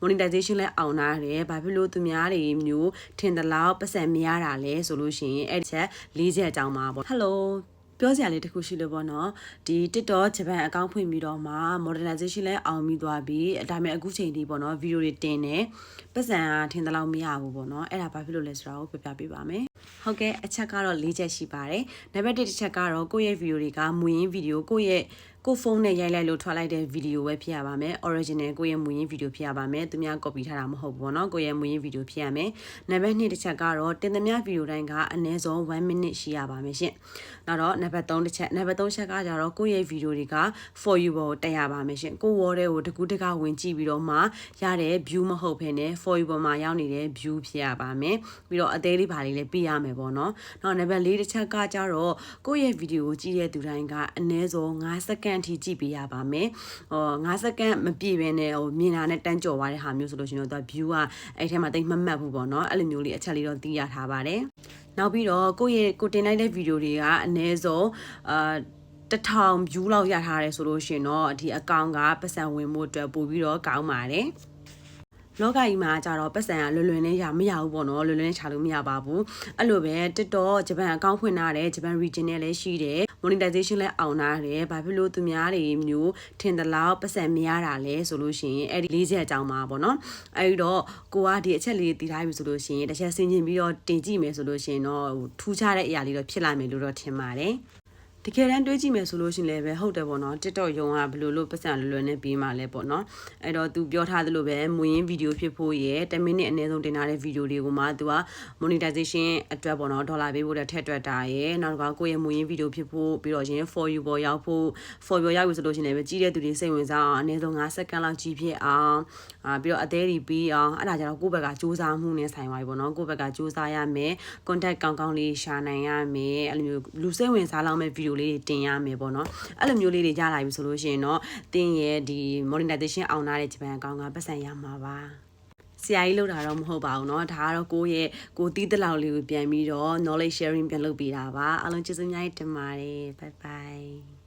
monetization လဲအောင်နာတယ်ဘာဖြစ်လို့သူများတွေမျိုးထင်သလောက်ပတ်စံမရတာလဲဆိုလို့ရှိရင်အဲ့ဒီချက်၄ချက်အကြောင်းပါပေါ့ Hello ပြောစရာလေးတစ်ခုရှိလို့ပေါ့နော်ဒီ TikTok ဂျပန်အကောင့်ဖွင့်ပြီးတော့မှ modernization လဲအောင်ပြီးသွားပြီဒါပေမဲ့အခုချိန်ထိပေါ့နော်ဗီဒီယိုတွေတင်နေပတ်စံကထင်သလောက်မရဘူးပေါ့နော်အဲ့ဒါဘာဖြစ်လို့လဲဆိုတာကိုပြပြပေးပါမယ်ဟုတ်ကဲ့အချက်ကတော့၄ချက်ရှိပါတယ်နံပါတ်1တစ်ချက်ကတော့ကိုယ့်ရဲ့ဗီဒီယိုတွေကမူရင်းဗီဒီယိုကိုဖုန်းနဲ့ရိုက်လိုက်လို့ထွက်လိုက်တဲ့ဗီဒီယိုပဲဖြစ်ရပါမယ် original ကိုယ့်ရဲ့မူရင်းဗီဒီယိုဖြစ်ရပါမယ်သူများ copy ထားတာမဟုတ်ဘူးပေါ့နော်ကိုယ့်ရဲ့မူရင်းဗီဒီယိုဖြစ်ရမယ်နံပါတ်2တစ်ချက်ကတော့တင်သမျှဗီဒီယိုတိုင်းကအနည်းဆုံး1 minute ရှိရပါမယ်ရှင်နောက်တော့နံပါတ်3တစ်ချက်နံပါတ်3ချက်ကကြတော့ကိုယ့်ရဲ့ဗီဒီယိုတွေက for you ပေါ်တက်ရပါမယ်ရှင်ကိုဝေါ်တဲ့ကိုတကူးတကဝင်ကြည့်ပြီးတော့မှရတဲ့ view မဟုတ်ဘဲနဲ့ for you ပေါ်မှာရောက်နေတဲ့ view ဖြစ်ရပါမယ်ပြီးတော့အသေးလေးပါလေးလည်းပြရမယ်ပေါ့နော်နောက်နံပါတ်4တစ်ချက်ကကြတော့ကိုယ့်ရဲ့ဗီဒီယိုကိုကြည့်တဲ့သူတိုင်းကအနည်းဆုံး5စက္ကန့်ထိကြည့်ပေးရပါမယ်5စက္ကန့်မပြည့်ဘဲနဲ့မြင်တာနဲ့တန်းကြော်သွားတဲ့ဟာမျိုးဆိုလို့ရှိရင်တော့ view ကအဲ့ထဲမှာတိတ်မမှတ်ဘူးပေါ့နော်အဲ့လိုမျိုးလေးအချက်လေးတော့သိရထားပါတယ်နောက်ပြီးတော့ကိုတင်လိုက်တဲ့ဗီဒီယိုတွေကအနည်းဆုံး1000 view လောက်ရထားတယ်ဆိုလို့ရှိရင်တော့ဒီအကောင့်ကပတ်စံဝင်မှုအတွက်ပို့ပြီးတော့ကောင်းပါတယ်လောကကြီးမှာကြတော့ပတ်စံကလွယ်လွယ်နဲ့မရဘူးပေါ့နော်လွယ်လွယ်နဲ့ချလို့မရပါဘူးအဲ့လိုပဲ TikTok ဂျပန်အကောင့်ဖွင့်ထားတယ်ဂျပန် region နဲ့လည်းရှိတယ် monetization လဲအောင်နာတယ်ဘာဖြစ်လို့သူများတွေမျိုးထင်သလောက်ပတ်စံမရတာလဲဆိုလို့ရှိရင်အဲ့ဒီ၄ချက်အကြောင်းပါပေါ့နော်အဲ့တော့ကိုကဒီအချက်လေးတည်ထားပြီဆိုလို့ရှိရင်တစ်ချက်ဆင်ခြင်ပြီးတော့တင်ကြည့်မယ်ဆိုလို့ရှိရင်တော့ထူးခြားတဲ့အရာလေးတော့ဖြစ်လာမယ်လို့တော့ထင်ပါတယ်တကယ်တမ်းတွေးကြည့်မယ်ဆိုလို့ရှိရင်လည်းပဲဟုတ်တယ်ပေါ့နော် TikTok ရုံကဘယ်လိုပတ်စံလွယ်နဲ့ပြီးမှလဲပေါ့နော်အဲ့တော့ तू ပြောထားသလိုပဲမူရင်းဗီဒီယိုဖြစ်ဖို့ရ10မိနစ်အနည်းဆုံးတင်ထားတဲ့ဗီဒီယိုတွေကိုမှ तू က monetization အတွက်ပေါ့နော်ဒေါ်လာပေးဖို့တဲ့ထက်တွက်တာရယ်နောက်တစ်ခါကိုယ့်ရဲ့မူရင်းဗီဒီယိုဖြစ်ဖို့ပြီးတော့ရင် for you ပေါ်ရောက်ဖို့ for you ရောက်ပြီဆိုလို့ရှိရင်လည်းပဲကြီးတဲ့သူတွေစိတ်ဝင်စားအောင်အနည်းဆုံး5စက္ကန့်လောက်ကြီးဖြစ်အောင်ပြီးတော့အသေးတွေပြီးအောင်အဲ့ဒါကြတော့ကိုယ့်ဘက်ကစူးစမ်းမှုနဲ့ဆိုင်ပါပြီပေါ့နော်ကိုယ့်ဘက်ကစူးစမ်းရမယ် contact ကောင်းကောင်းလေးရှာနိုင်ရမယ်အဲ့လိုမျိုးလူစိတ်ဝင်စားလောက်မဲ့ဗီဒီယိုလေးတွေတင်ရမယ်ပေါ့နော်အဲ့လိုမျိုးလေးတွေရလာပြီဆိုလို့ရှိရင်တော့တင်းရဲ့ဒီ monetization အောင်နာတဲ့ဂျပန်အကောင့်ကပတ်စံရမှာပါဆရာကြီးလောက်တာတော့မဟုတ်ပါဘူးเนาะဒါကတော့ကိုတီးတလောက်လေးကိုပြန်ပြီးတော့ knowledge sharing ပြန်လုပ်ပေးတာပါအားလုံးကျေးဇူးအများကြီးတင်ပါတယ် bye bye